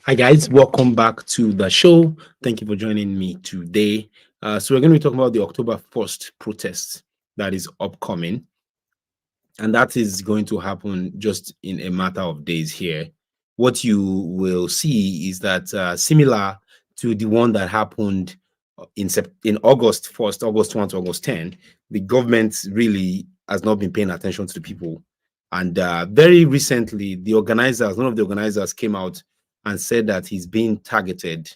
Hi guys, welcome back to the show. Thank you for joining me today. So we're going to be talking about the October 1st protest that is upcoming, and that is going to happen just in a matter of days here. What you will see is that similar to the one that happened in August 1st, August 1 to August 10, the government really has not been paying attention to the people. And very recently, one of the organizers came out and said that he's being targeted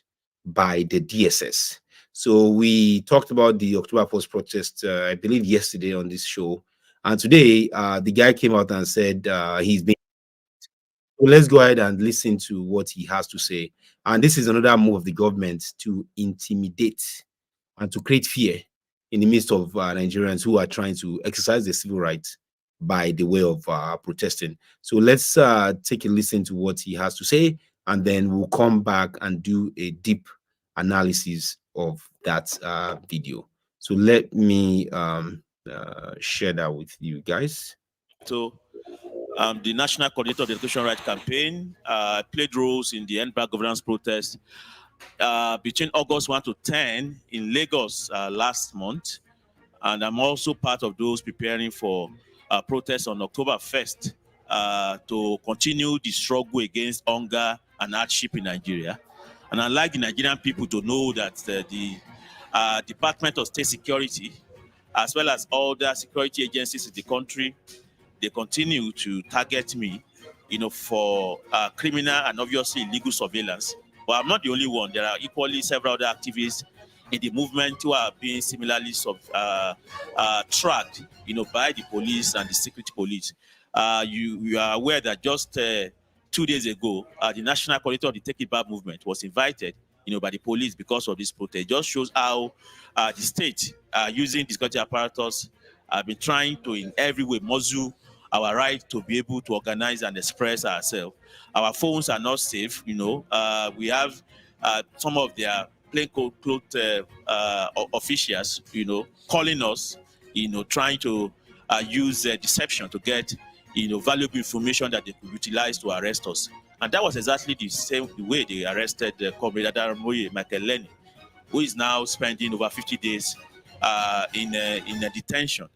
by the DSS. So we talked about the October 1st protest, I believe, yesterday on this show. And today, the guy came out and said he's been. So let's go ahead and listen to what he has to say. And this is another move of the government to intimidate and to create fear in the midst of Nigerians who are trying to exercise their civil rights by the way of protesting. So let's take a listen to what he has to say, and then we'll come back and do a deep analysis of that video. So let me share that with you guys. So, the National Coordinator of the Education Rights Campaign played roles in the End Bad Governance protest between August 1 to 10 in Lagos last month. And I'm also part of those preparing for protests on October 1st to continue the struggle against hunger and hardship in Nigeria. And I'd like the Nigerian people to know that the Department of State Security, as well as all the security agencies in the country, they continue to target me, for criminal and obviously illegal surveillance. But I'm not the only one. There are equally several other activists in the movement who are being similarly tracked, by the police and the secret police. You are aware that just 2 days ago, the National Coordinator of the Take It Back movement was invited, by the police because of this protest. It just shows how the state, using the security apparatus, have been trying to in every way muzzle our right to be able to organize and express ourselves. Our phones are not safe. We have some of their plainclothes officials, calling us, trying to use deception to get, valuable information that they could utilize to arrest us. And that was exactly the way they arrested Comrade Adaramoye Michael Lenny, who is now spending over 50 days in a detention,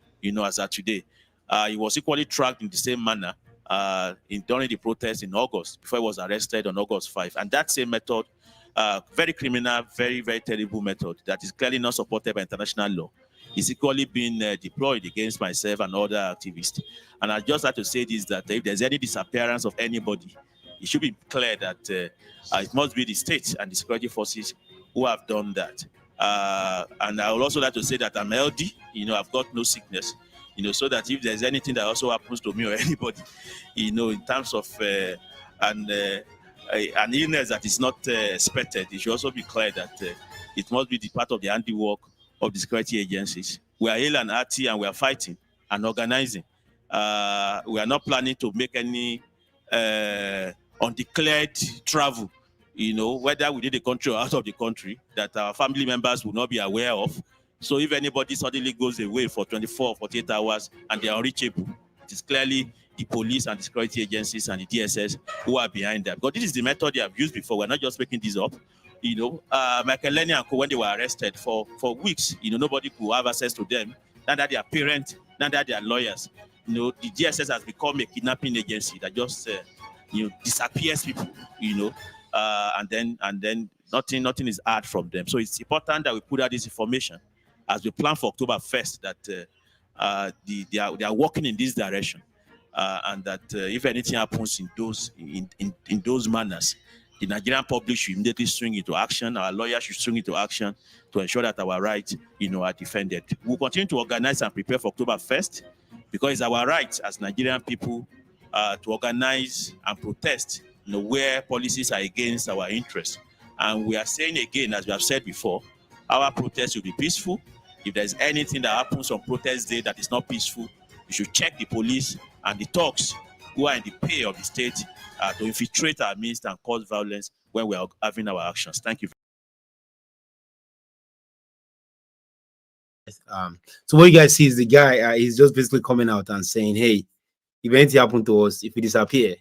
as of today. He was equally tracked in the same manner during the protest in August, before he was arrested on August 5. And that same method, very criminal, very, very terrible method that is clearly not supported by international law, is equally being deployed against myself and other activists. And I just have to say this, that if there's any disappearance of anybody, it should be clear that it must be the state and the security forces who have done that. And I would also like to say that I'm healthy, I've got no sickness, so that if there's anything that also happens to me or anybody, in terms of an illness that is not expected, it should also be clear that it must be the part of the handiwork of the security agencies. We are ill and hearty, and we are fighting and organizing. We are not planning to make any undeclared travel, whether within the country or out of the country, that our family members will not be aware of. So if anybody suddenly goes away for 24 or 48 hours and they are unreachable, it is clearly the police and the security agencies and the DSS who are behind that. But this is the method they have used before. We're not just making this up. Michael Lenny and Co, when they were arrested for weeks, nobody could have access to them. Neither their parents, neither their lawyers. The DSS has become a kidnapping agency that just disappears people, and then nothing is heard from them. So it's important that we put out this information as we plan for October 1st, that they are working in this direction, and that if anything happens in those manners, the Nigerian public should immediately swing into action. Our lawyers should swing into action to ensure that our rights, are defended. We'll continue to organize and prepare for October 1st, because it's our right as Nigerian people to organize and protest, where policies are against our interests. And we are saying again, as we have said before, our protest will be peaceful. If there's anything that happens on protest day that is not peaceful, you should check the police and the thugs who are in the pay of the state to infiltrate our midst and cause violence when we are having our actions. Thank you. So what you guys see is the guy, he's just basically coming out and saying, hey, if anything happened to us, if we disappear,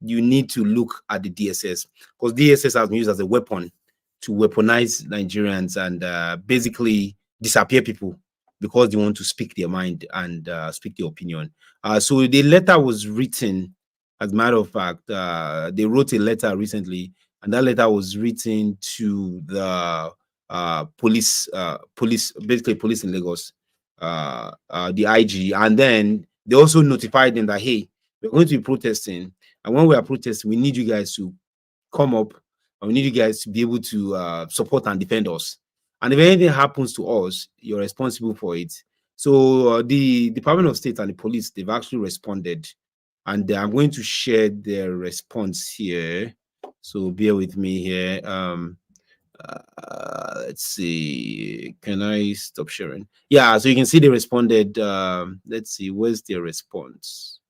you need to look at the DSS, because DSS has been used as a weapon to weaponize Nigerians and basically disappear people because they want to speak their mind and speak their opinion. So the letter was written, as a matter of fact, they wrote a letter recently, and that letter was written to the police, basically police in Lagos, the IG, and then they also notified them that, hey, we're going to be protesting, and when we are protesting, we need you guys to come up, and we need you guys to be able to support and defend us. And if anything happens to us, you're responsible for it. So the Department of State and the police, they've actually responded, and I'm going to share their response here. So bear with me here. Let's see. Can I stop sharing? Yeah, so you can see they responded. Let's see, where's their response?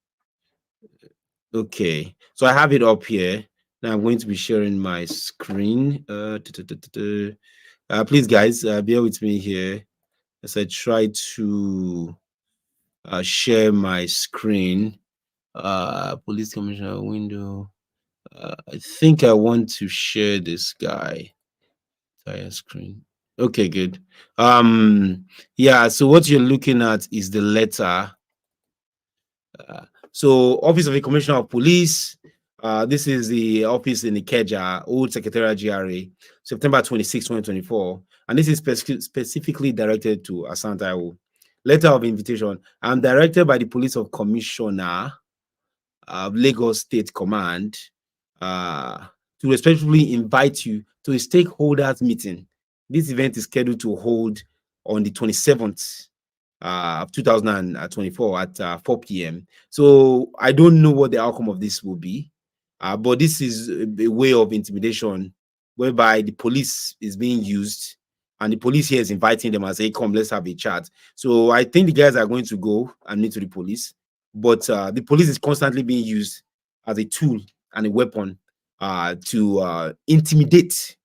Okay, so I have it up here. Now I'm going to be sharing my screen. Please, guys, bear with me here as I try to share my screen. Police commissioner window. I think I want to share this guy. Entire screen. Okay, good. Yeah, so what you're looking at is the letter. So Office of the Commissioner of Police. This is the office in Ikeja, Old Secretariat GRA, September 26, 2024. And this is specifically directed to Hassan Taiwo. Letter of invitation. I'm directed by the Police of Commissioner of Lagos State Command to respectfully invite you to a stakeholders meeting. This event is scheduled to hold on the 27th of 2024 at 4 p.m. So I don't know what the outcome of this will be, but this is a way of intimidation whereby the police is being used, and the police here is inviting them and say, come, let's have a chat. So I think the guys are going to go and meet with the police, but the police is constantly being used as a tool and a weapon to intimidate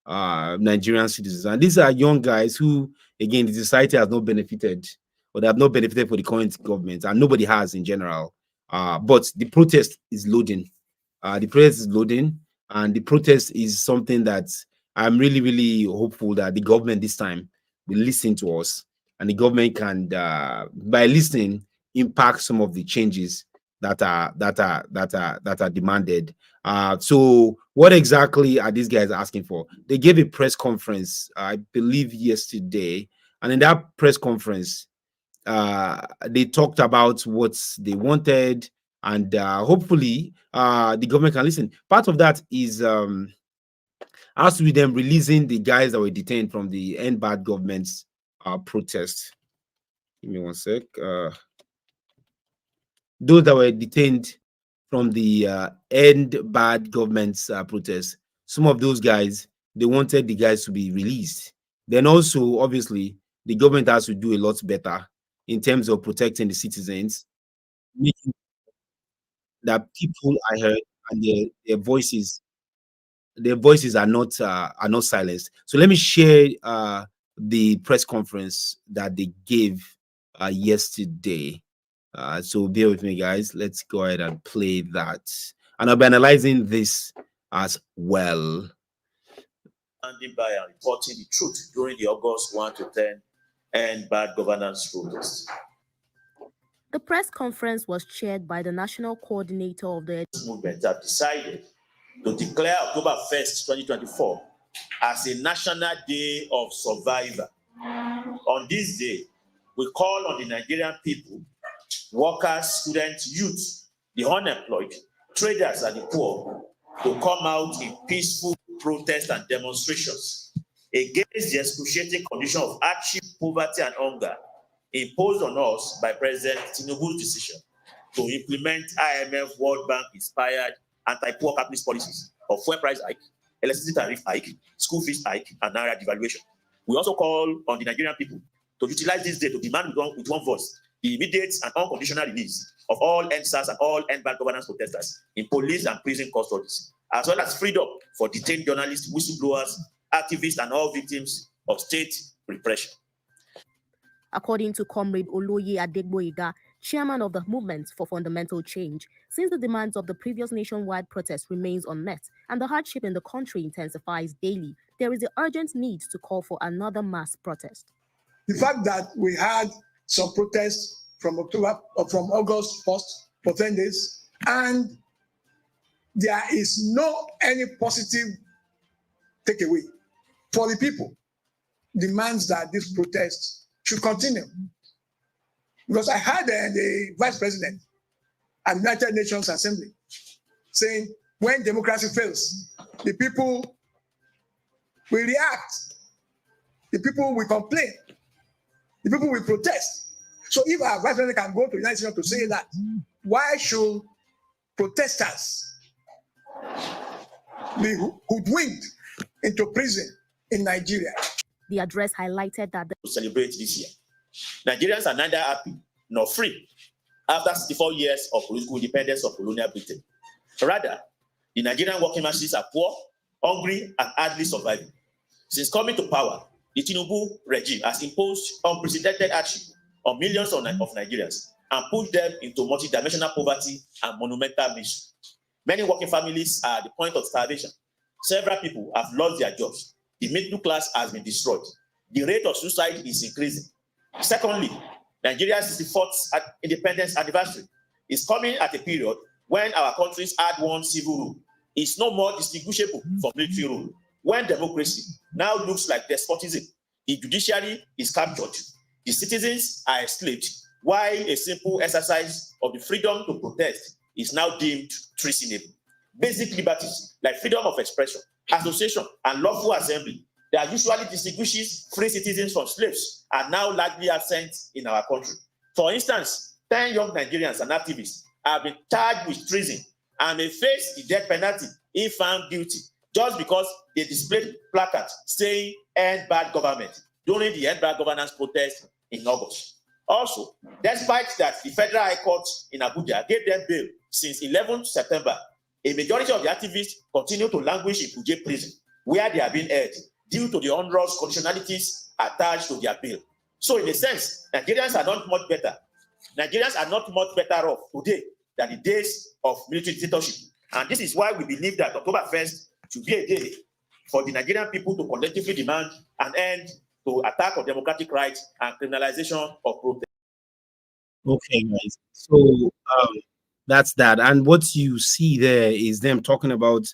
Nigerian citizens. And these are young guys who, again, the society has not benefited, or they have not benefited for the current government, and nobody has in general. But the protest is loading. The protest is loading, and the protest is something that I'm really, really hopeful that the government this time will listen to us, and the government can, by listening, impact some of the changes that are demanded. So what exactly are these guys asking for? They gave a press conference, I believe yesterday, and in that press conference, they talked about what they wanted, and hopefully the government can listen. Part of that is has to be them releasing the guys that were detained from the End Bad Government's protest. Give me one sec. Those that were detained from the End Bad Government's protest, some of those guys, they wanted the guys to be released. Then also, obviously, the government has to do a lot better in terms of protecting the citizens, making that people are heard and their voices are not silenced. So let me share the press conference that they gave yesterday. So bear with me, guys. Let's go ahead and play that. And I'll be analyzing this as well. Standing by and reporting the truth during the August 1 to 10 End Bad Governance protest. The press conference was chaired by the national coordinator of the movement have decided to declare October 1st, 2024 as a National Day of Survivor. On this day, we call on the Nigerian people, workers, students, youth, the unemployed, traders, and the poor to come out in peaceful protests and demonstrations against the excruciating condition of hardship, poverty, and hunger imposed on us by President Tinubu's decision to implement IMF World Bank inspired anti-poor capitalist policies of fuel price hike, electricity tariff hike, school fees hike, and naira devaluation. We also call on the Nigerian people to utilize this day to demand with one voice the immediate and unconditional release of all NSAS and all end bad governance protesters in police and prison custodies, as well as freedom for detained journalists, whistleblowers, activists, and all victims of state repression. According to Comrade Oloye Adegboyega, chairman of the Movement for Fundamental Change. Since the demands of the previous nationwide protest remains unmet and the hardship in the country intensifies daily, there is the urgent need to call for another mass protest. The fact that we had some protests from August 1st for 10 days, and there is no any positive takeaway for the people, demands that this protest should continue. Because I heard the Vice President at the United Nations Assembly saying, when democracy fails, the people will react, the people will complain, the people will protest. So if our Vice President can go to the United Nations to say that, why should protesters be hoodwinked into prison in Nigeria? The address highlighted that to celebrate this year. Nigerians are neither happy nor free after 64 years of political independence of colonial Britain. Rather, the Nigerian working masses are poor, hungry, and hardly surviving. Since coming to power, the Tinubu regime has imposed unprecedented hardship on millions of Nigerians and pushed them into multidimensional poverty and monumental misery. Many working families are at the point of starvation. Several people have lost their jobs. The middle class has been destroyed. The rate of suicide is increasing. Secondly, Nigeria's 64th independence anniversary is coming at a period when our country's hard-won civil rule is no more distinguishable from military rule. When democracy now looks like despotism, the judiciary is captured, the citizens are enslaved, while a simple exercise of the freedom to protest is now deemed treasonable. Basic liberties like freedom of expression, association, and lawful assembly that usually distinguishes free citizens from slaves are now largely absent in our country. For instance, 10 young Nigerians and activists have been charged with treason and may face the death penalty if found guilty just because they displayed placards saying "End Bad Government" during the End Bad Governance protest in August. Also, despite that the Federal High Court in Abuja gave them bail since 11 September, a majority of the activists continue to languish in Kuje prison, where they are being held due to the onerous conditionalities attached to their bail. So, in a sense, Nigerians are not much better. Nigerians are not much better off today than the days of military dictatorship. And this is why we believe that October 1st should be a day for the Nigerian people to collectively demand an end to attack on democratic rights and criminalization of protest. Okay, guys. So that's that. And what you see there is them talking about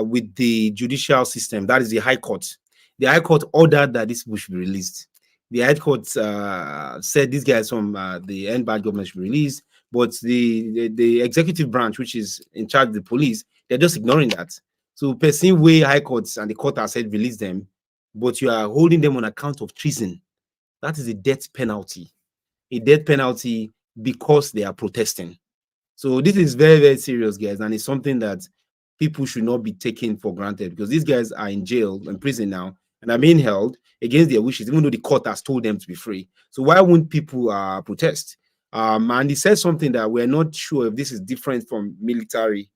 with the judicial system. That is the High Court. The High Court ordered that this should be released. The High Court said these guys from the End Bad Government should be released, but the executive branch, which is in charge of the police, they're just ignoring that. So, per se way, High Courts and the court have said release them, but you are holding them on account of treason. That is a death penalty. A death penalty because they are protesting. So this is very, very serious, guys, and it's something that people should not be taken for granted because these guys are in jail, in prison now, and are being held against their wishes, even though the court has told them to be free. So why wouldn't people protest? And he said something that we're not sure if this is different from the military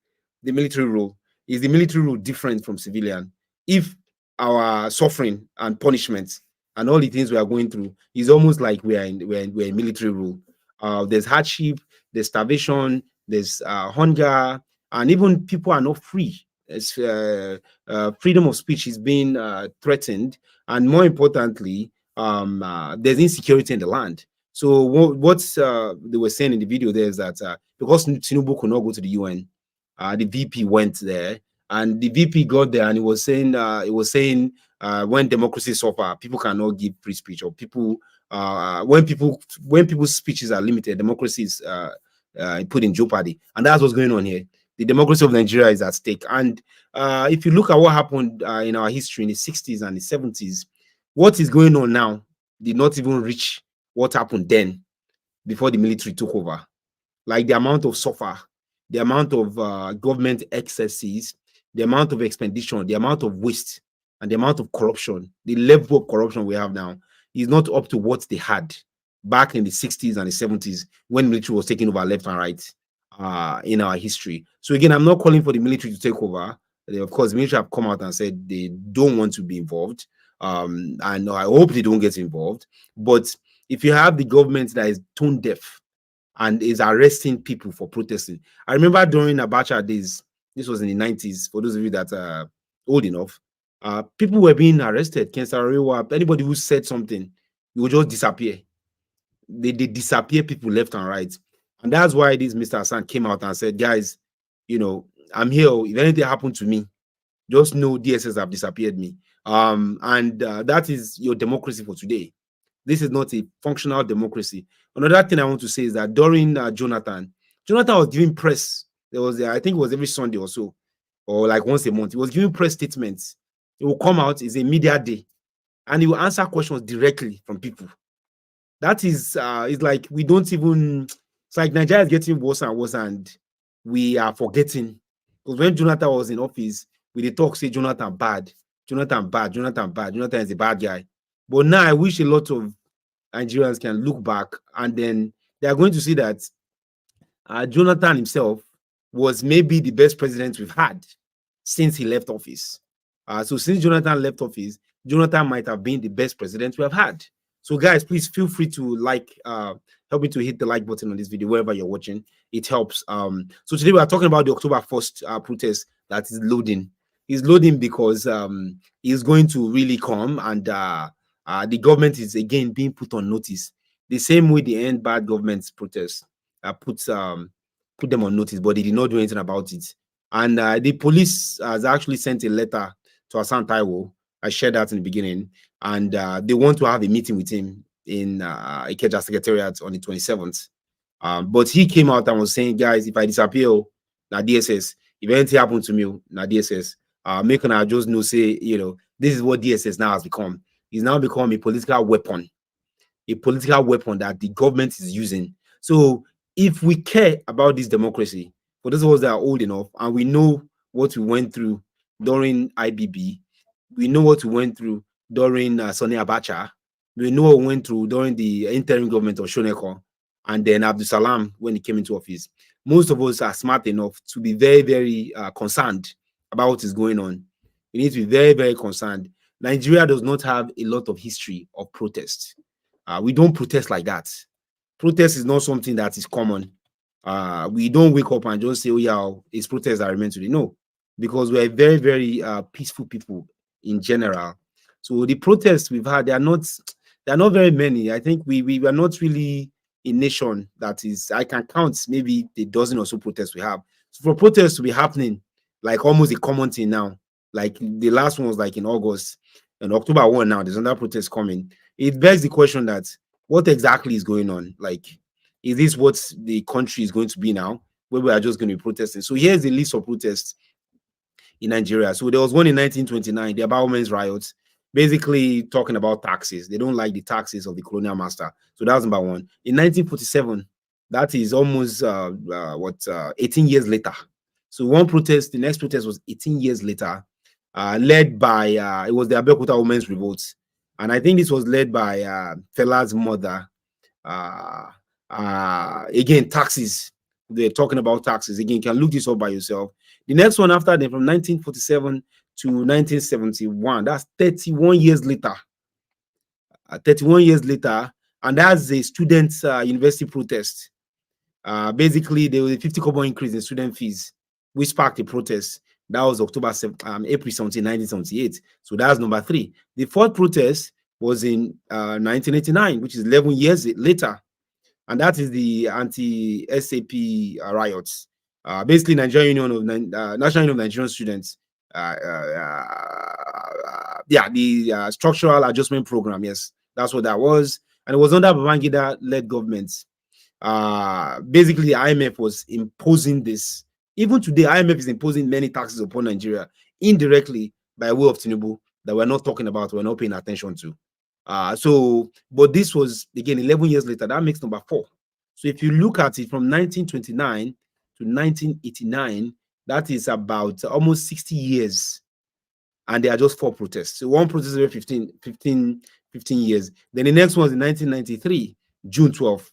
rule. Is the military rule different from civilian? If our suffering and punishment and all the things we are going through is almost like we're in military rule. There's hardship, there's starvation, there's hunger, and even people are not free. Freedom of speech is being threatened, and more importantly, there's insecurity in the land. So what they were saying in the video there is that because Tinubu could not go to the UN, the VP went there, and the VP got there, and it was saying when democracy suffer, people cannot give free speech, or people when people's speeches are limited, democracy is put in jeopardy, and that's what's going on here. The democracy of Nigeria is at stake. And if you look at what happened in our history in the 60s and the 70s, what is going on now did not even reach what happened then before the military took over. Like the amount of suffer, the amount of government excesses, the amount of expenditure, the amount of waste, and the amount of corruption, the level of corruption we have now is not up to what they had back in the 60s and the 70s when military was taking over left and right in our history. So again, I'm not calling for the military to take over. Of course, the military have come out and said they don't want to be involved. And I hope they don't get involved. But if you have the government that is tone deaf and is arresting people for protesting. I remember during Abacha days, this was in the 90s, for those of you that are old enough, people were being arrested. Anybody who said something, you would just disappear. They disappear people left and right. And that's why this Mr. Hassan came out and said, guys, I'm here. If anything happened to me, just know DSS have disappeared me. And that is your democracy for today. This is not a functional democracy. Another thing I want to say is that during Jonathan was giving press. There was, I think it was every Sunday or so, or like once a month. He was giving press statements. It will come out, it's a media day, and he will answer questions directly from people. That is, it's like we don't even, it's like Nigeria is getting worse and worse, and we are forgetting. Because when Jonathan was in office, we did talk, say Jonathan bad, Jonathan bad, Jonathan bad, Jonathan is a bad guy. But now I wish a lot of Nigerians can look back and then they are going to see that Jonathan himself was maybe the best president we've had since he left office. So since Jonathan left office, Jonathan might have been the best president we have had. So guys, please feel free to help me to hit the like button on this video wherever you're watching. It helps. So today we are talking about the October 1st protest that is loading. He's loading because he's going to really come, and the government is again being put on notice. The same way the End Bad Government's protests put them on notice, but they did not do anything about it. And the police has actually sent a letter to Hassan Taiwo. I shared that in the beginning, and they want to have a meeting with him in Ikeja Secretariat on the 27th. But he came out and was saying, guys, if I disappear, now DSS, if anything happens to me, now DSS, making I just know, say, this is what DSS now has become. It's now become a political weapon that the government is using. So if we care about this democracy, for those of us that are old enough, and we know what we went through during IBB, we know what we went through during Sonny Abacha, we know what we went through during the interim government of Shoneko, and then Abdul Salam when he came into office. Most of us are smart enough to be very, very concerned about what is going on. We need to be very, very concerned. Nigeria does not have a lot of history of protest. We don't protest like that. Protest is not something that is common. We don't wake up and just say, oh yeah, it's protest that remain today. No, because we're very, very peaceful people in general. So the protests we've had, they are not very many. I think we are not really a nation that is, I can count maybe a dozen or so protests we have. So for protests to be happening, like almost a common thing now, like the last one was like in August, and October 1 now, there's another protest coming. It begs the question that what exactly is going on? Like, is this what the country is going to be now, where we are just going to be protesting? So here's the list of protests in Nigeria. So there was one in 1929, the About Women's riots, basically talking about taxes. They don't like the taxes of the colonial master. So that was number one. In 1947, that is almost 18 years later. So one protest, the next protest was 18 years later, led by, it was the Abeokuta Women's Revolt. And I think this was led by Fela's mother. Again, taxes. They're talking about taxes. Again, you can look this up by yourself. The next one after them, from 1947 to 1971, that's 31 years later. 31 years later, and that's a students' university protest. Basically, there was a 50 kobo increase in student fees, which sparked a protest. That was April 17, 1978. So that's number 3. The fourth protest was in 1989, which is 11 years later. And that is the anti-SAP riots. Basically, National Union of Nigerian Students. The structural adjustment program. Yes, that's what that was. And it was under Babangida-led government. Basically, the IMF was imposing this. Even today, IMF is imposing many taxes upon Nigeria indirectly by way of Tinubu that we're not talking about, we're not paying attention to. But this was, again, 11 years later. That makes number 4. So if you look at it from 1929 to 1989, that is about almost 60 years. And there are just 4 protests. So one protest every 15 years. Then the next one is in 1993, June 12th.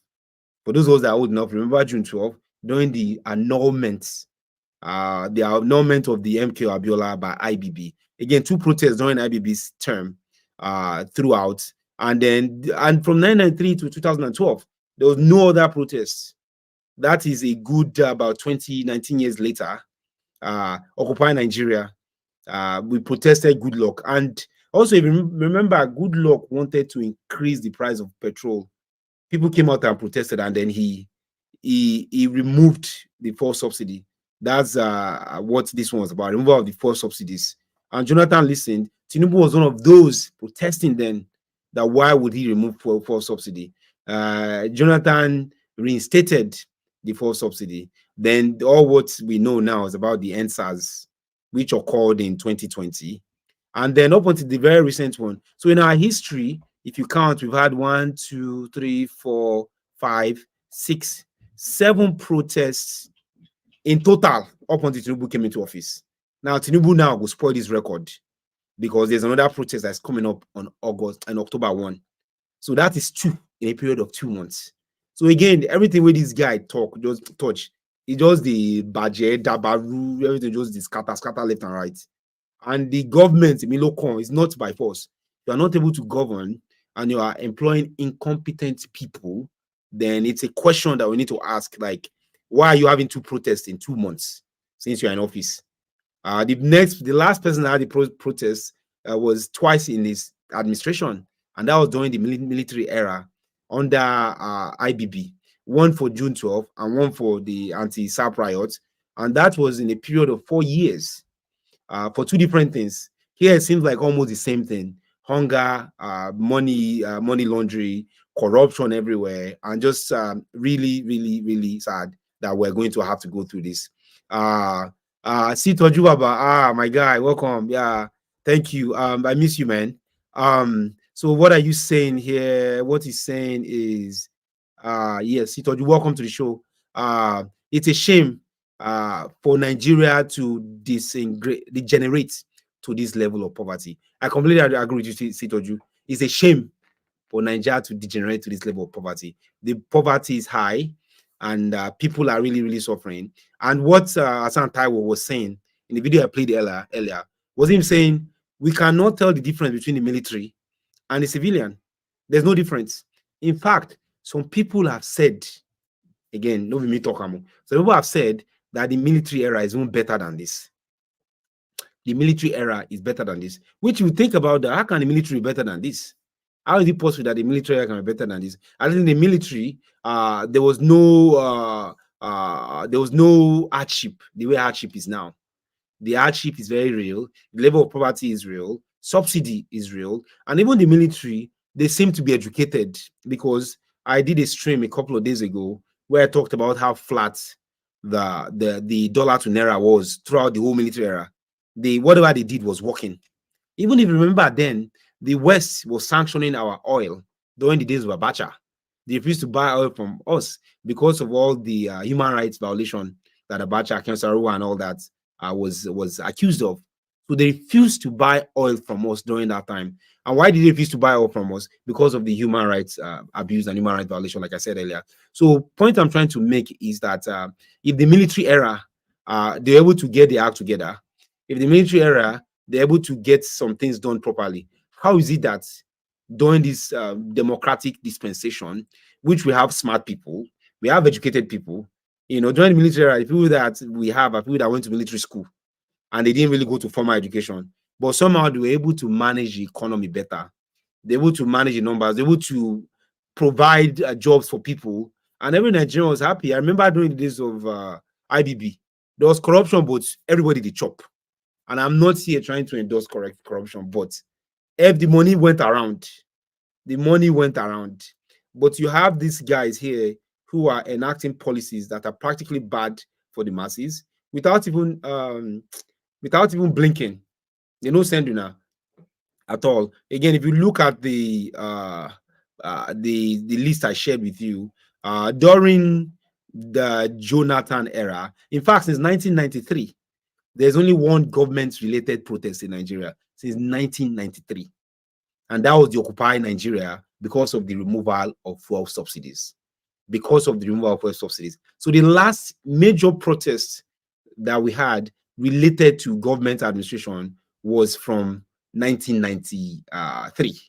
For those of us that are old enough, remember June 12th, during the annulment of the MK Abiola by IBB. Again, 2 protests during IBB's term throughout. And from 1993 to 2012, there was no other protests. That is a good about 19 years later. Occupy Nigeria. We protested Good Luck. And also, if you remember, Good Luck wanted to increase the price of petrol. People came out and protested, and then he removed the fuel subsidy. That's what this one was about, removal of the fuel subsidies. And Jonathan listened. Tinubu was one of those protesting then that why would he remove fuel subsidy? Jonathan reinstated the fuel subsidy. Then all what we know now is about the NSAS, which occurred in 2020. And then up until the very recent one. So in our history, if you count, we've had 1, 2, 3, 4, 5, 6, 7 protests in total up until Tinubu came into office. Now, Tinubu now will spoil this record because there's another protest that's coming up on August and October 1. So that is 2 in a period of 2 months. So again, everything with this guy talk, just touch, it just the budget, dabaru, everything just the scatter left and right. And the government, Milocon, is not by force. You are not able to govern and you are employing incompetent people, then it's a question that we need to ask, like, why are you having 2 protests in 2 months since you're in office? The last person that had the protest was twice in his administration, and that was during the military era under IBB, one for June 12th and one for the anti-SAP riots, and that was in a period of 4 years for 2 different things. Here it seems like almost the same thing: hunger, money laundering, corruption everywhere, and just really, really, really sad that we're going to have to go through this. See Toju Baba, my guy, welcome. Yeah, thank you. I miss you, man. So what are you saying here? What he's saying is, yes, see Toju, welcome to the show. It's a shame for Nigeria to degenerate to this level of poverty. I completely agree with you, see Toju. It's a shame for Nigeria to degenerate to this level of poverty. The poverty is high, and people are really, really suffering. And what Hassan Taiwo was saying in the video I played earlier was him saying, we cannot tell the difference between the military and the civilian. There's no difference. In fact, some people have said, again, no me talk, some people have said that the military era is even better than this. The military era is better than this. Which you think about that, how can the military be better than this? How is it possible that the military era can be better than this? I think in the military, there was no hardship the way hardship is now. The hardship is very real. The level of poverty is real. Subsidy is real. And even the military, they seem to be educated, because I did a stream a couple of days ago where I talked about how flat the dollar to naira was throughout the whole military era. Whatever they did was working. Even if you remember then, the West was sanctioning our oil during the days of Abacha. They refused to buy oil from us because of all the human rights violation that Abacha, Kensarua, and all that was accused of. So they refused to buy oil from us during that time. And why did they refuse to buy oil from us? Because of the human rights abuse and human rights violation, like I said earlier. So point I'm trying to make is that if the military era, they're able to get the act together, if the military era, they're able to get some things done properly, how is it that during this democratic dispensation, which we have smart people, we have educated people, during the military era, the people that we have are people that went to military school and they didn't really go to formal education, but somehow they were able to manage the economy better. They're able to manage the numbers, they're able to provide jobs for people, and every Nigerian was happy. I remember during the days of IBB, there was corruption, but everybody did chop. And I'm not here trying to endorse corruption, but if the money went around, But you have these guys here who are enacting policies that are practically bad for the masses without even blinking. They no send you now at all. Again, if you look at the list I shared with you during the Jonathan era, in fact, since 1993, there's only one government-related protest in Nigeria since 1993. And that was the Occupy Nigeria because of the removal of fuel subsidies. So the last major protest that we had related to government administration was from 1993.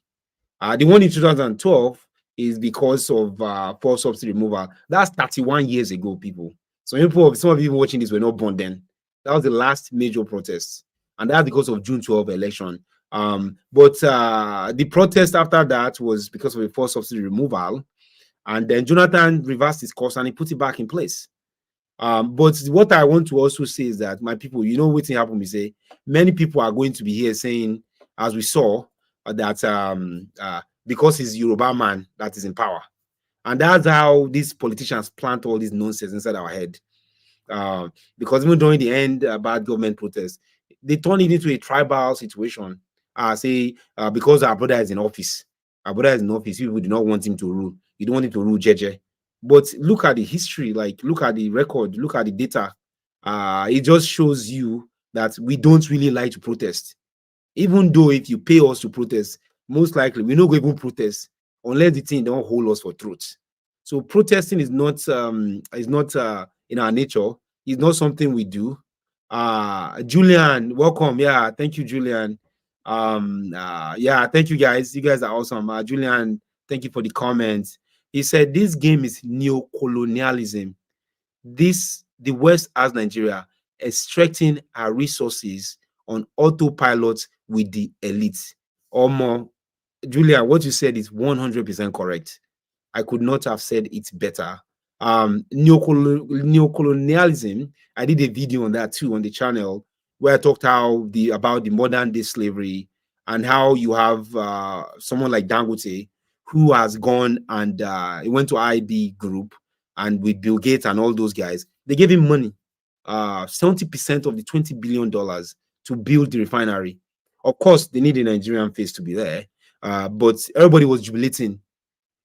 The one in 2012 is because of fuel subsidy removal. That's 31 years ago, people. So some of you watching this were not born then. That was the last major protest, and that's because of June 12 election. But the protest after that was because of the fuel subsidy removal, and then Jonathan reversed his course and he put it back in place. But what I want to also say is that, my people, you know what happened? We say many people are going to be here saying, as we saw, that because he's Yoruba man that is in power, and that's how these politicians plant all this nonsense inside our head. Because even during the end bad government protests, they turned it into a tribal situation. Say because our brother is in office, people do not want him to rule. You don't want him to rule JJ. But look at the history, like look at the record, look at the data. It just shows you that we don't really like to protest. Even though if you pay us to protest, most likely we not going to even protest unless the thing don't hold us for truth. So protesting is not in our nature. It's not something we do. Julian, welcome. Yeah, thank you, Julian. Yeah, thank you guys. You guys are awesome. Julian, thank you for the comments. He said this game is neo-colonialism. The West has Nigeria extracting our resources on autopilot with the elite. Or more, Julia, what you said is 100% correct. I could not have said it better. Neocolonialism, I did a video on that too on the channel, where I talked about the modern day slavery, and how you have someone like Dangote who has gone and he went to IB Group, and with Bill Gates and all those guys, they gave him money, 70% of the $20 billion to build the refinery. Of course, they need a Nigerian face to be there, but everybody was jubilating.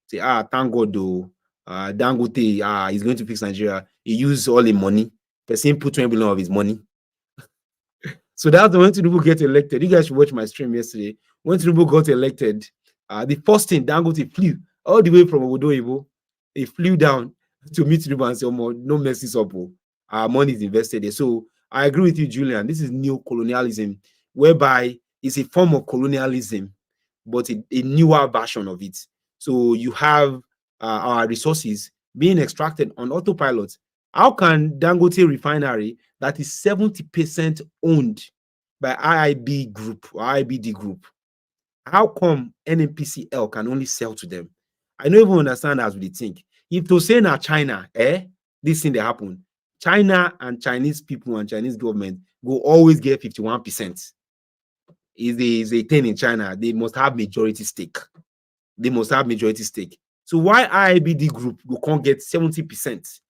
Say, thank God though, Dangote, he's going to fix Nigeria. He used all the money. Person put 20 billion of his money. So that's when Tinubu get elected. You guys should watch my stream yesterday. When Tinubu got elected, the first thing, Dangote flew all the way from Obodo. He flew down to meet Tinubu and say, oh, no messes up. Our money is invested there. So I agree with you, Julian. This is neo-colonialism, whereby it's a form of colonialism, but a newer version of it. So you have our resources being extracted on autopilot. How can Dangote refinery, that is 70% owned by IIB Group or IBD Group, how come NNPCL can only sell to them? I don't even understand as we think. If to say now China, this thing that happen, China and Chinese people and Chinese government will always get 51%. Is a thing in China. They must have majority stake. They must have majority stake. So why IIBD Group will can't get 70%?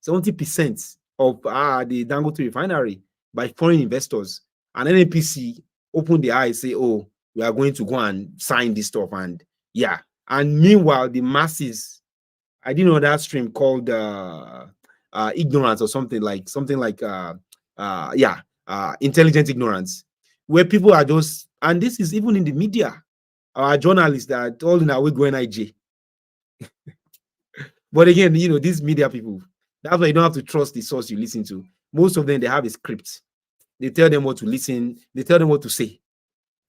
70% of the Dangote refinery by foreign investors, and NNPC open the eyes, say, oh, we are going to go and sign this stuff, and yeah. And meanwhile, the masses, I didn't know that stream called ignorance or something like intelligent ignorance, where people are just, and this is even in the media, our journalists that all in our way going IJ. But again, you know, these media people, that's why you don't have to trust the source you listen to. Most of them, they have a script. They tell them what to listen. They tell them what to say.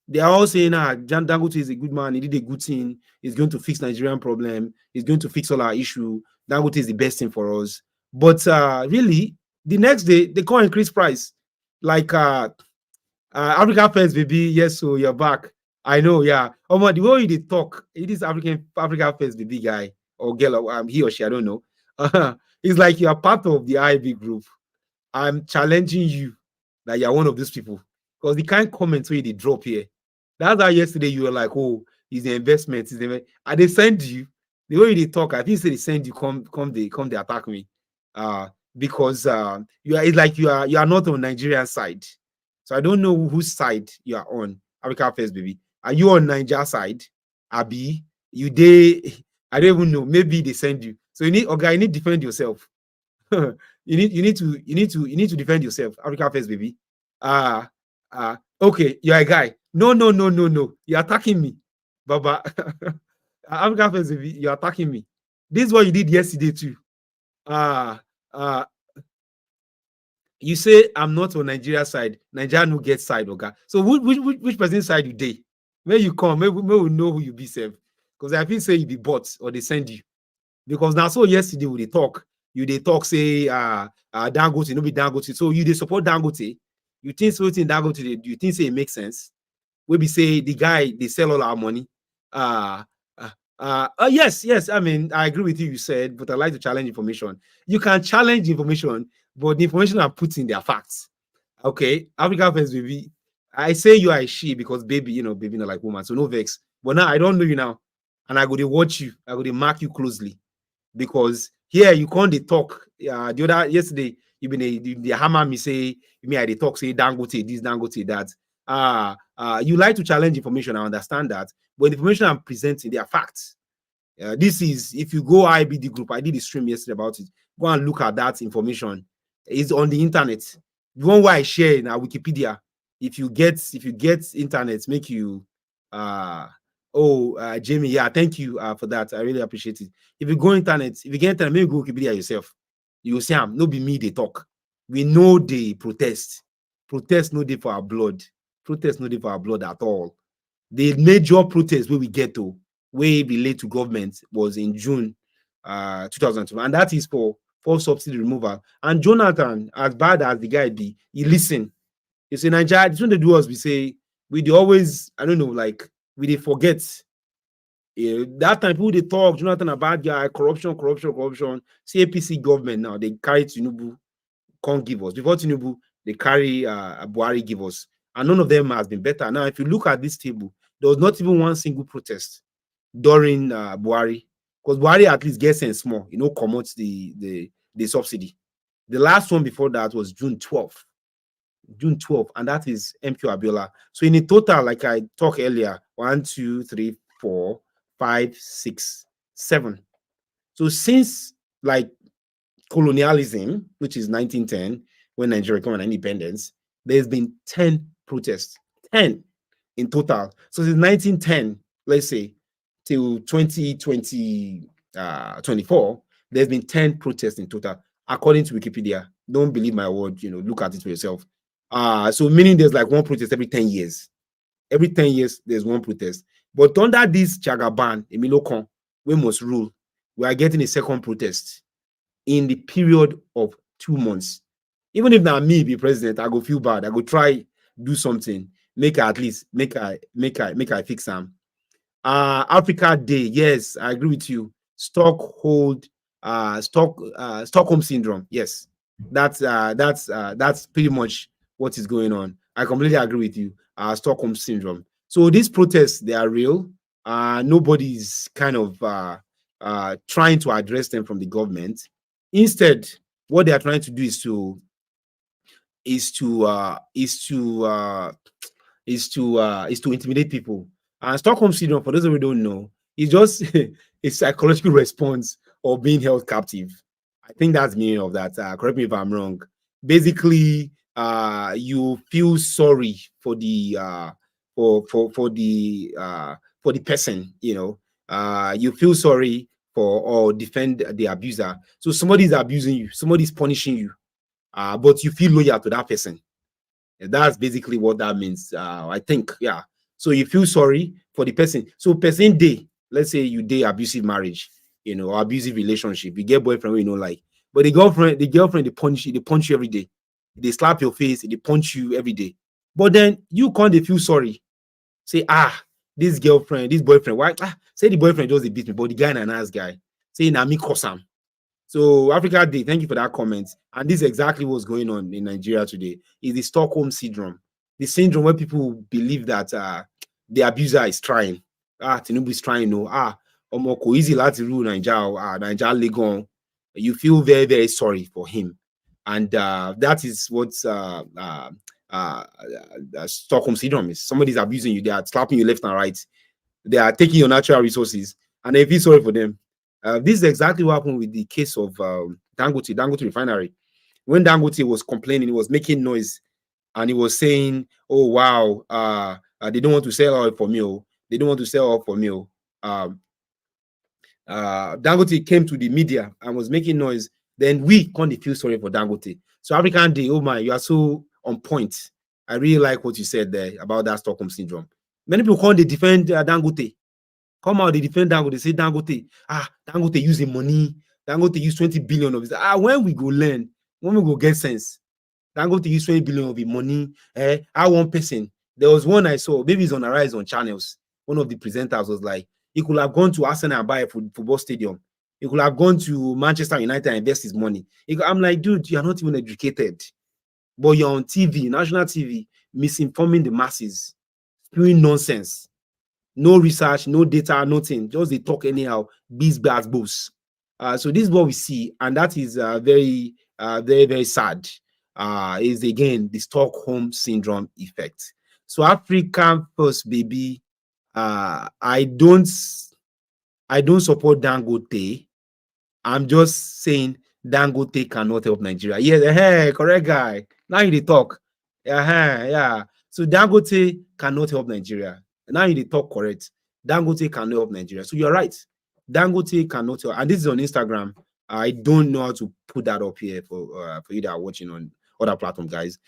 They are all saying, Jan Dangote is a good man. He did a good thing. He's going to fix Nigerian problem. He's going to fix all our issue. Dangote is the best thing for us. But really, the next day, they can't increase price. Like Africa First, baby. Yes, so you're back. I know, yeah. Oh, the way they talk, it is Africa First, baby guy or girl, he or she, I don't know. It's like you are part of the IB Group. I'm challenging you that you're one of these people, because the kind of comments where they drop here. That's how yesterday you were like, oh, it's the investment. And they send you, the way they talk, I think they send you, come they attack me. Because it's like you are not on Nigerian side. So I don't know whose side you are on. Africa First, baby. Are you on Niger side? Abi, I don't even know. Maybe they send you. So you need to defend yourself. you need to defend yourself. Africa First, baby. Okay, you're a guy. No. You're attacking me. Baba. Africa First, baby, you're attacking me. This is what you did yesterday too. You say I'm not on Nigeria side. Nigeria no get side, okay? So which person's side you did? Where you come, maybe we know who you be, self. because I feel say you be bought or they send you. Because now so yesterday we they talk say Dangote, no be Dangote. So you they support Dangote. You think so in Dangote, do you think say it makes sense? We be say the guy they sell all our money. Yes. I mean, I agree with you said, but I like to challenge information. You can challenge information, but the information I'm putting their facts. Okay, African first baby. I say you are a she because baby, baby not like woman, so no vex. But now I don't know you now, and I go to watch you. I go to mark you closely because here you can't they talk. The other yesterday you been the hammer me say me I they talk say Dangote this Dangote that. You like to challenge information. I understand that, but the information I'm presenting they are facts. This is if you go IBD group. I did a stream yesterday about it. Go and look at that information. It's on the internet. The one why I share in our Wikipedia. If you get internet, make you Jamie, yeah, thank you for that. I really appreciate it. If you go internet, if you get internet, maybe go Wikipedia yourself. You will see them. No be me, they talk. We know they protest. Protest no day for our blood. Protest no day for our blood at all. The major protest where we get to, way relate to government was in June 2002. And that is for subsidy removal. And Jonathan, as bad as the guy be, he listen. You say, Nigeria, this one they do us, we say, we dey always, I don't know, like, we dey forget. That time, people they talk, Jonathan a bad guy, corruption. See APC government now, they carry Tinubu, can't give us. Before Tinubu, they carry Buhari give us. And none of them has been better. Now, if you look at this table, there was not even one single protest during Buhari. Because Buhari at least gets in small, commutes the subsidy. The last one before that was June 12th. And that is MQ Abiola. So in a total, like I talked earlier, 1, 2, 3, 4, 5, 6, 7. So since like colonialism, which is 1910, when Nigeria became an independence, there's been 10 protests. 10 in total. So since 1910, let's say, till 2020, 24, there's been 10 protests in total, according to Wikipedia. Don't believe my word, look at it for yourself. So meaning there's like one protest every 10 years. Every 10 years, there's one protest. But under this Jagaban, Emilokon, we must rule, we are getting a second protest in the period of 2 months. Even if now me be president, I go feel bad. I go try do something, make I fix them. Africa Day, yes, I agree with you. Stockholm syndrome, yes, that's pretty much what is going on. I completely agree with you. Stockholm syndrome. So these protests, they are real. Nobody's kind of trying to address them from the government. Instead, what they are trying to do is to intimidate people. And Stockholm syndrome, for those of you who don't know, is just a psychological response of being held captive. I think that's the meaning of that. Correct me if I'm wrong. Basically, you feel sorry for the for the person. You feel sorry for or defend the abuser. So somebody's abusing you, somebody's punishing you, but you feel loyal to that person. That's basically what that means. I think, yeah. So you feel sorry for the person. So person day, let's say you day abusive marriage, or abusive relationship. You get boyfriend, like, but the girlfriend, they punch you every day. They slap your face, they punch you every day. But then you can't feel sorry. Say, this boyfriend, why? Say the boyfriend just beat me, but the guy is a nice guy. Say, na me cause him. So Africa Day, thank you for that comment. And this is exactly what's going on in Nigeria today. Is the Stockholm syndrome. The syndrome where people believe that the abuser is trying. Tinubu is trying. Omoko easy to rule Nigeria. Nigeria Legon. You feel very, very sorry for him. And that is what Stockholm syndrome is. Somebody's abusing you. They are slapping you left and right. They are taking your natural resources. And they feel sorry for them. This is exactly what happened with the case of Dangote refinery. When Dangote was complaining, he was making noise, and he was saying, "Oh wow, they don't want to sell oil for me. They don't want to sell oil for me." Dangote came to the media and was making noise. Then we can't feel sorry for Dangote. So African Day, oh my, you are so on point. I really like what you said there about that Stockholm syndrome. Many people can't defend Dangote. come out, they defend Dangote, they say Dangote use the money, Dangote use 20 billion of it. When we go learn, when we go get sense, Dangote use 20 billion of the money. I one person. There was one I saw, maybe it's on Arise on channels. One of the presenters was like, he could have gone to Arsenal and buy a football stadium. He could have gone to Manchester United and invest his money. I'm like, dude, you're not even educated. But you're on TV, national TV, misinforming the masses, spewing nonsense. No research, no data, nothing. Just they talk anyhow, bees, bars, boos. So this is what we see, and that is very, very sad. Is again the Stockholm syndrome effect. So African first, baby. I don't support Dangote. I'm just saying Dangote cannot help Nigeria. Yes, hey, correct guy. Now you talk. Yeah. So Dangote cannot help Nigeria. Now you talk correct. Dangote cannot help Nigeria. So you're right. Dangote cannot help. And this is on Instagram. I don't know how to put that up here for you that are watching on other platforms, guys.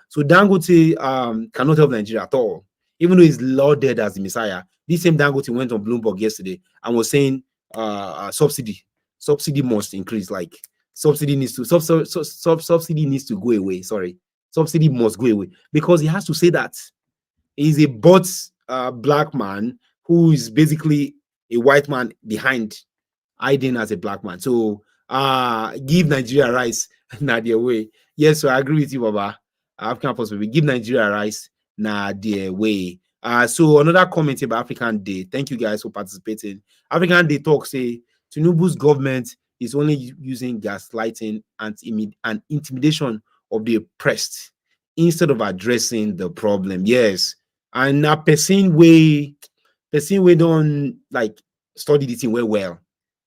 So Dangote cannot help Nigeria at all. Even though he's lauded as the Messiah. This same Dangote went on Bloomberg yesterday and was saying subsidy must increase. Like subsidy needs to subsidy needs to go away. Sorry, subsidy must go away because he has to say that he's a bought black man who is basically a white man behind hiding as a black man. So give Nigeria rice na their way. Yes, so I agree with you, Baba. African possible. Give Nigeria rice na their way. So another comment about African Day. Thank you guys for participating. African Day talk say Tinubu's government is only using gaslighting and intimidation of the oppressed instead of addressing the problem. Yes, and a person we don't like study the thing well.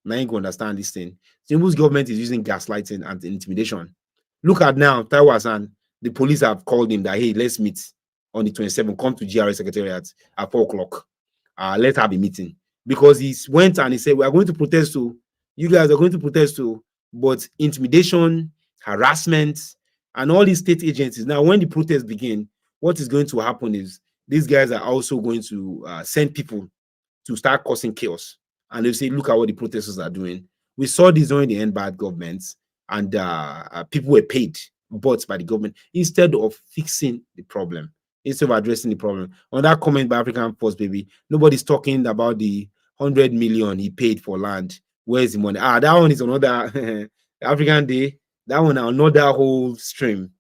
Now you can understand this thing. Tinubu's government is using gaslighting and intimidation. Look at now, Taiwo Hassan. The police have called him that, hey, let's meet on the 27th. Come to GRA Secretariat at 4 o'clock. Let's have a meeting. Because he went and he said, we are going to protest too. You guys are going to protest too. But intimidation, harassment, and all these state agencies. Now, when the protests begin, what is going to happen is these guys are also going to send people to start causing chaos. And they say, look at what the protesters are doing. We saw this during the end bad governments, and people were paid, bought by the government, instead of fixing the problem, instead of addressing the problem. On that comment by African Post, baby, nobody's talking about the 100 million he paid for land. Where's the money? That one is another African Day. That one, another whole stream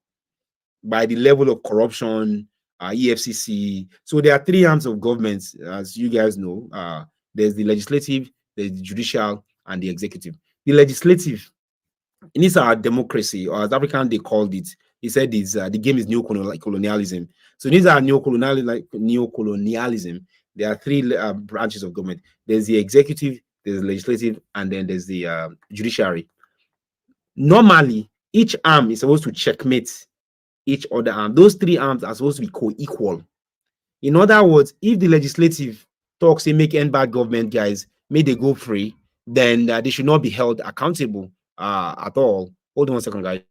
by the level of corruption, EFCC. So there are three arms of government, as you guys know. There's the legislative, there's the judicial, and the executive. The legislative, in this our democracy, or as African they called it, he said the game is neo-colonialism. So these are neo-colonialism. There are three branches of government. There's the executive, there's the legislative, and then there's the judiciary. Normally, each arm is supposed to checkmate each other arm. Those three arms are supposed to be co-equal. In other words, if the legislative talks say make end bad government, guys, may they go free, then they should not be held accountable at all. Hold on 1 second, guys.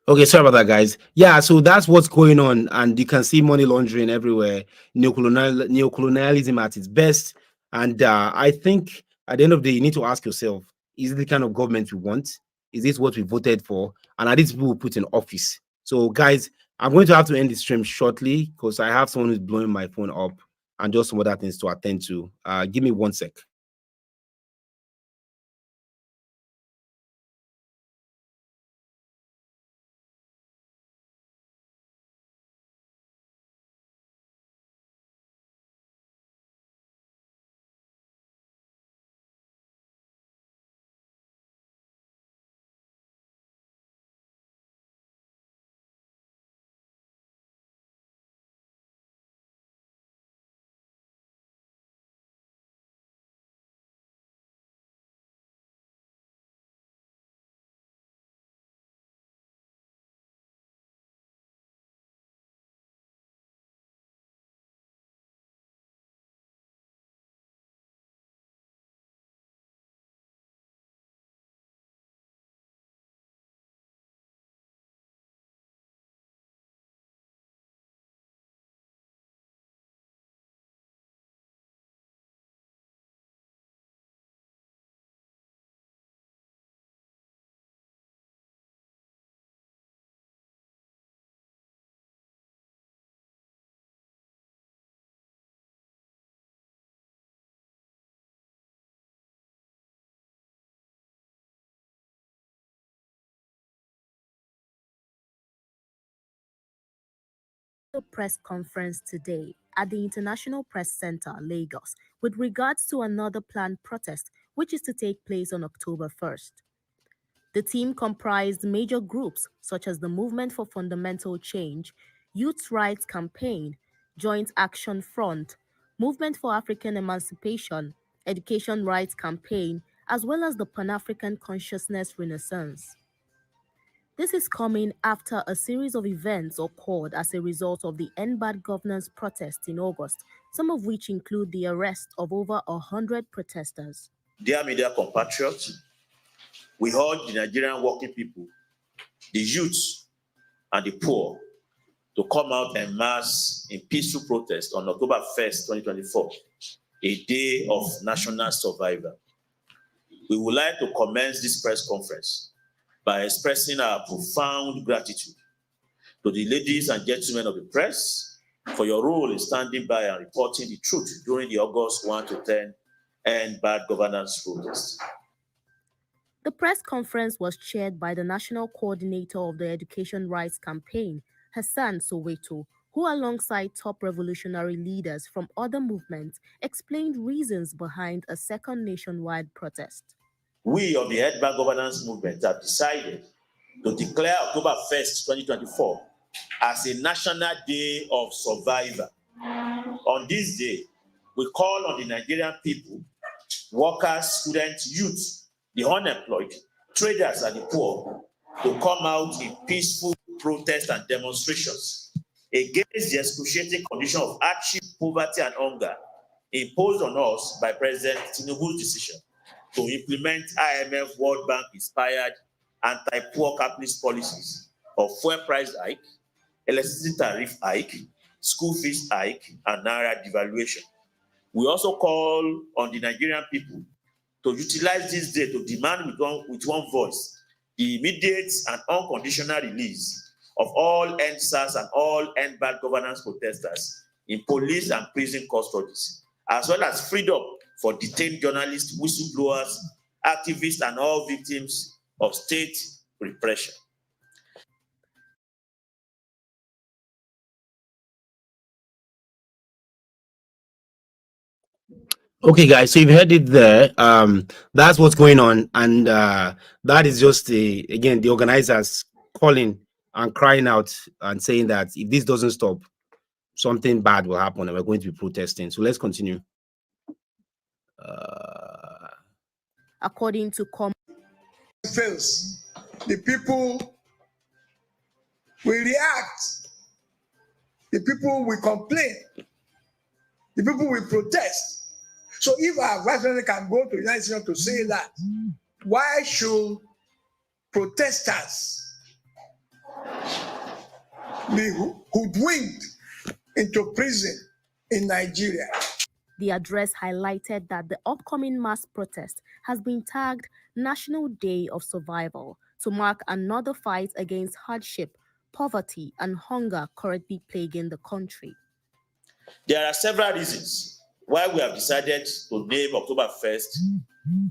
Okay, sorry about that, guys. Yeah, so that's what's going on, and you can see money laundering everywhere, neocolonialism at its best. And I think at the end of the day, you need to ask yourself: is it the kind of government we want? Is this what we voted for? And are these people we put in office? So, guys, I'm going to have to end the stream shortly because I have someone who's blowing my phone up and just some other things to attend to. Give me 1 sec. A press conference today at the International Press Center, Lagos, with regards to another planned protest, which is to take place on October 1st. The team comprised major groups such as the Movement for Fundamental Change, Youth Rights Campaign, Joint Action Front, Movement for African Emancipation, Education Rights Campaign, as well as the Pan-African Consciousness Renaissance. This is coming after a series of events occurred as a result of the End Bad Governance protests in August, some of which include the arrest of over 100 protesters. Dear media compatriots, we urge the Nigerian working people, the youth, and the poor to come out en masse in peaceful protest on October 1st, 2024, a day of national survival. We would like to commence this press conference by expressing our profound gratitude to the ladies and gentlemen of the press for your role in standing by and reporting the truth during the August 1 to 10 End Bad Governance protest. The press conference was chaired by the National Coordinator of the Education Rights Campaign, Hassan, who alongside top revolutionary leaders from other movements explained reasons behind a second nationwide protest. We of the End Bad Governance movement have decided to declare October 1st, 2024 as a National Day of Survival. On this day, we call on the Nigerian people, workers, students, youth, the unemployed, traders, and the poor to come out in peaceful protests and demonstrations against the excruciating condition of hardship, poverty, and hunger imposed on us by President Tinubu's decision to implement IMF World Bank inspired anti-poor capitalist policies of fuel price hike, electricity tariff hike, school fees hike, and naira devaluation. We also call on the Nigerian people to utilize this day to demand with one voice the immediate and unconditional release of all NSAS and all End Bad Governance protesters in police and prison custodies, as well as freedom for detained journalists, whistleblowers, activists, and all victims of state repression. Okay, guys, so you've heard it there. That's what's going on, and that is just again the organizers calling and crying out and saying that if this doesn't stop, something bad will happen, and we're going to be protesting. So let's continue. According to fails, the people will react, the people will complain, the people will protest. So if our vice president can go to the United States to say that, why should protesters be hoodwinked into prison in Nigeria? The address highlighted that the upcoming mass protest has been tagged National Day of Survival to mark another fight against hardship, poverty, and hunger currently plaguing the country. There are several reasons why we have decided to name October 1st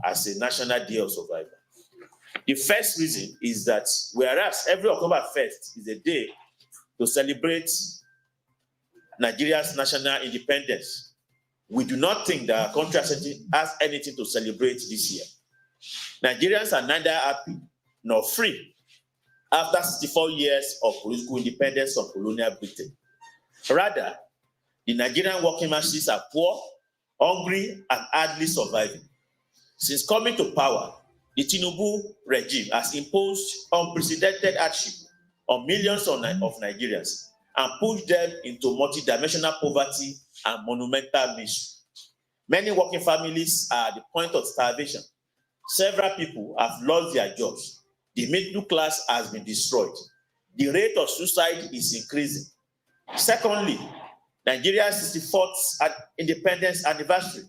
as a National Day of Survival. The first reason is that whereas every October 1st is a day to celebrate Nigeria's national independence, we do not think that our country has anything to celebrate this year. Nigerians are neither happy nor free after 64 years of political independence from colonial Britain. Rather, the Nigerian working masses are poor, hungry, and hardly surviving. Since coming to power, the Tinubu regime has imposed unprecedented hardship on millions of Nigerians and pushed them into multidimensional poverty and monumental misery. Many working families are at the point of starvation. Several people have lost their jobs. The middle class has been destroyed. The rate of suicide is increasing. Secondly, Nigeria's 64th independence anniversary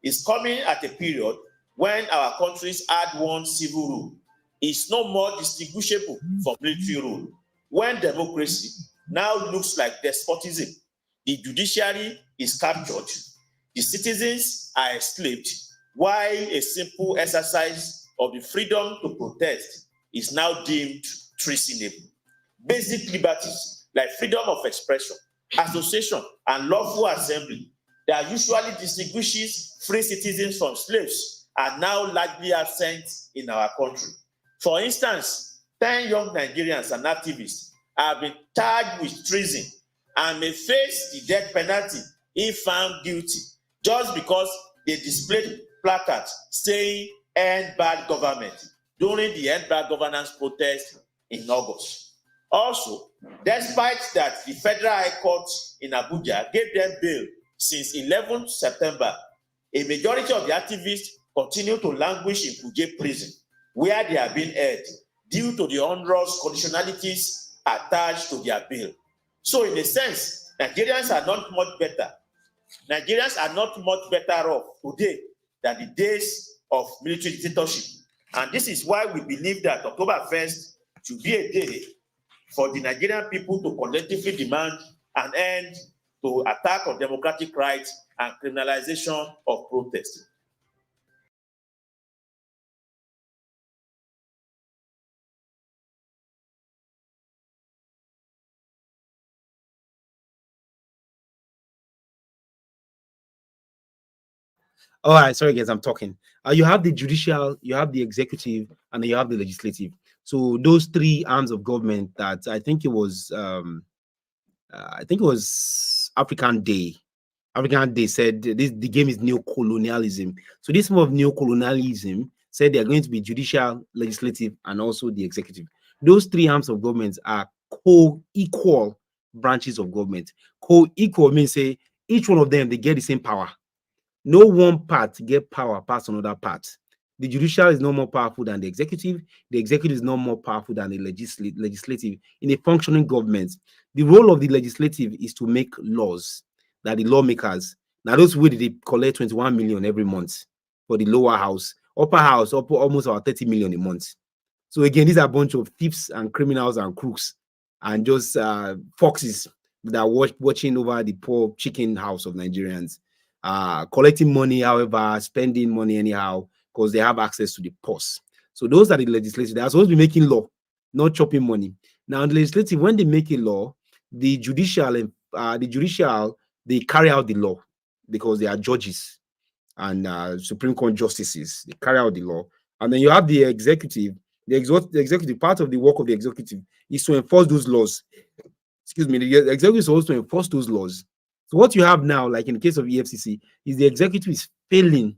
is coming at a period when our country's hard-won civil rule is no more distinguishable from military rule. When democracy now looks like despotism, the judiciary is captured, the citizens are enslaved, while a simple exercise of the freedom to protest is now deemed treasonable. Basic liberties like freedom of expression, association, and lawful assembly that usually distinguishes free citizens from slaves are now largely absent in our country. For instance, 10 young Nigerians and activists have been charged with treason and may face the death penalty if found guilty just because they displayed placards saying "End bad government" during the End Bad Governance protest in August. Also, despite that the Federal High Court in Abuja gave them bail since 11 September, a majority of the activists continue to languish in Kuje prison, where they are being held due to the onerous conditionalities attached to their bail. So, in a sense, Nigerians are not much better. Nigerians are not much better off today than the days of military dictatorship. And this is why we believe that October 1st should be a day for the Nigerian people to collectively demand an end to attack on democratic rights and criminalization of protest. All right, sorry guys, I'm talking. You have the judicial, you have the executive, and then you have the legislative. So those three arms of government that I think it was African Day. African Day said this the game is neo-colonialism. So this form of neo-colonialism said they're going to be judicial, legislative, and also the executive. Those three arms of government are co-equal branches of government. Co-equal means say each one of them they get the same power. No one part get power past another part. The judicial is no more powerful than the executive. The executive is no more powerful than the legislative. In a functioning government, the role of the legislative is to make laws that the lawmakers, now those who they collect 21 million every month for the lower house, upper house, almost about 30 million a month. So again, these are a bunch of thieves and criminals and crooks and just foxes that are watching over the poor chicken house of Nigerians. Collecting money, however, spending money anyhow, because they have access to the purse. So those are the legislative. They are supposed to be making law, not chopping money. Now, the legislative, when they make a law, the judicial, they carry out the law because they are judges and Supreme Court justices. They carry out the law. And then you have the executive. The executive, part of the work of the executive is to enforce those laws. Excuse me, the executive is supposed to enforce those laws. So what you have now, like in the case of EFCC, is the executive is failing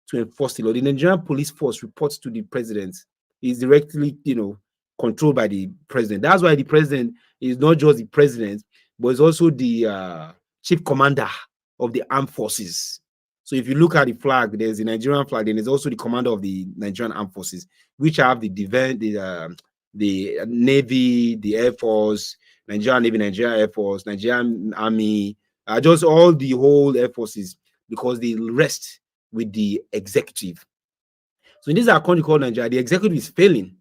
to enforce the law. The Nigerian police force reports to the president. Is directly, controlled by the president. That's why the president is not just the president, but is also the chief commander of the armed forces. So if you look at the flag, there's the Nigerian flag, and there's also the commander of the Nigerian armed forces, which have the Navy, the Air Force, Nigerian Navy, Nigerian Air Force, Nigerian Army, just all the whole air forces, because they rest with the executive. So in this our country called Nigeria, the executive is failing.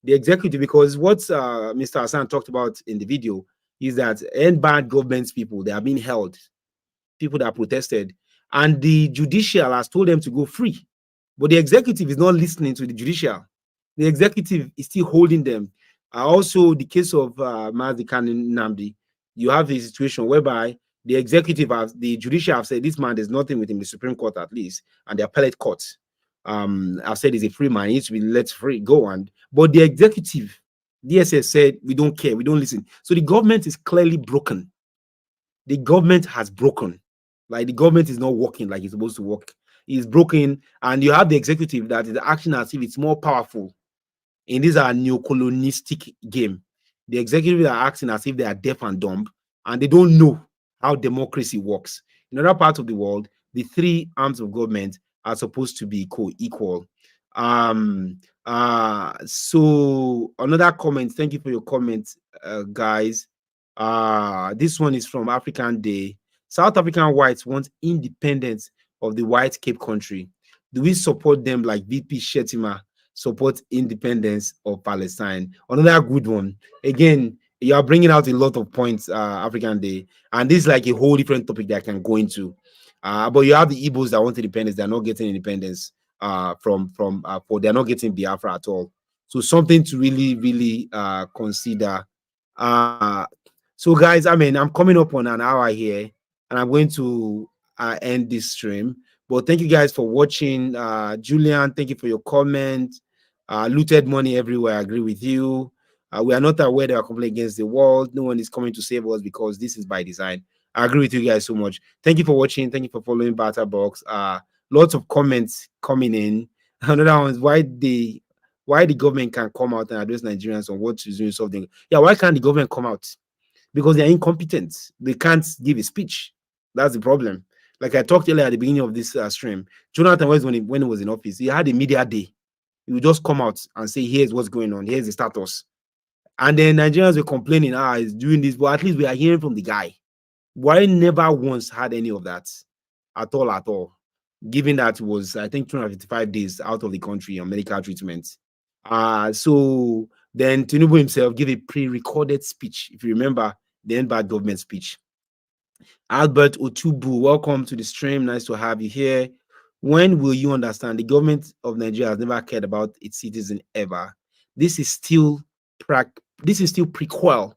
The executive, because what Mr. Hassan talked about in the video is that end bad government people, they are being held, people that protested, and the judicial has told them to go free. But the executive is not listening to the judicial. The executive is still holding them. Also, the case of Mazi Namdi, you have a situation whereby the executive, the judicial have said this man, there's nothing with him, the Supreme Court at least, and the appellate court have said he's a free man, he needs to be let free go. But the executive, DSS said, we don't care, we don't listen. So the government is clearly broken. The government has broken. Like the government is not working like it's supposed to work. It's broken, and you have the executive that is acting as if it's more powerful. In this are neo-colonistic game. The executive are acting as if they are deaf and dumb, and they don't know how democracy works. In other parts of the world, the three arms of government are supposed to be co-equal. So another comment. Thank you for your comment, guys. This one is from African Day. South African whites want independence of the white Cape country. Do we support them like VP Shetima support independence of Palestine? Another good one. Again, you are bringing out a lot of points, African Day, and this is like a whole different topic that I can go into. But you have the Igbos that want independence; they're not getting independence they're not getting Biafra at all. So something to really consider. So, guys, I mean, I'm coming up on an hour here, and I'm going to end this stream. But thank you guys for watching. Julian, thank you for your comment. Looted money everywhere. I agree with you. We are not aware they are completely against the world. No one is coming to save us because this is by design. I agree with you guys so much. Thank you for watching. Thank you for following Batterbox. Lots of comments coming in. Another one is why the government can come out and address Nigerians on what to do something. Yeah, why can't the government come out? Because they're incompetent. They can't give a speech. That's the problem. Like I talked earlier at the beginning of this stream, Jonathan West, when he was in office, he had a media day. He would just come out and say, here's what's going on, here's the status. And then Nigerians were complaining, he's doing this, but at least we are hearing from the guy. Why never once had any of that at all, given that it was, I think, 255 days out of the country on medical treatment. So then Tinubu himself gave a pre-recorded speech, if you remember, the end bad government speech. Albert Otubu, welcome to the stream. Nice to have you here. When will you understand the government of Nigeria has never cared about its citizens ever? This is still prequel,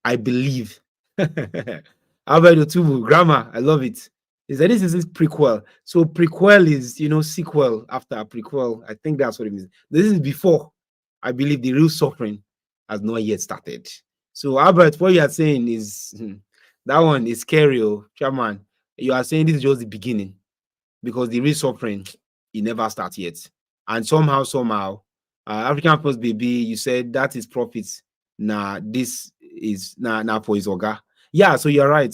I believe. Albert Otubu, grammar, I love it. He said this is prequel. So prequel is, sequel after a prequel. I think that's what it means. This is before. I believe the real suffering has not yet started. So Albert, what you are saying is that one is scary, chairman. You are saying this is just the beginning because the real suffering it never starts yet. And somehow, African First Baby, you said that is profits. This is for his orga. Yeah, so you're right.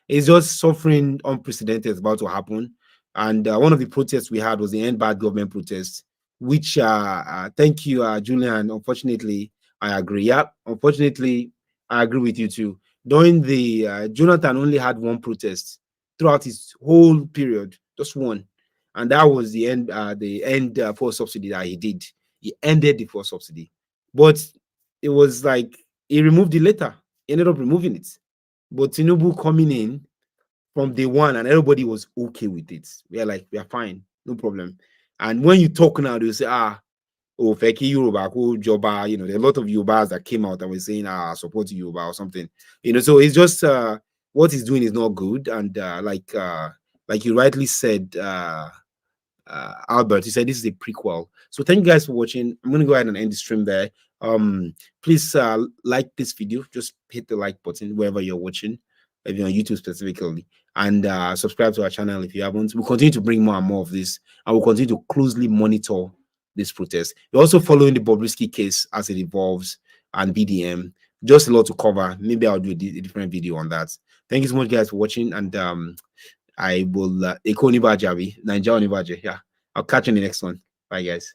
It's just suffering unprecedented is about to happen. And one of the protests we had was the end bad government protest, which thank you, Julian. Unfortunately, I agree. Yeah, unfortunately, I agree with you too. During the Jonathan only had one protest throughout his whole period, just one, and that was the end fuel subsidy that he did. He ended the fuel subsidy, but it was like he removed it later. He ended up removing it, but Tinubu coming in from day one, and everybody was okay with it. We are like, we are fine, no problem. And when you talk now, they say, oh, Feki Yoruba, Joba, there are a lot of Yorubas that came out and were saying, support Yoruba or something. So it's just what he's doing is not good. And like you rightly said, Albert, you said this is a prequel. So thank you guys for watching. I'm gonna go ahead and end the stream there. Please like this video, just hit the like button wherever you're watching, if you're on YouTube specifically, and subscribe to our channel if you haven't. We'll continue to bring more and more of this, and we'll continue to closely monitor this protest. We're also following the Bobrisky case as it evolves and BDM. Just a lot to cover. Maybe I'll do a different video on that. Thank you so much, guys, for watching, and I will Eko Nibajabi, Nigeria Nibaja. Yeah, I'll catch you in the next one. Bye, guys.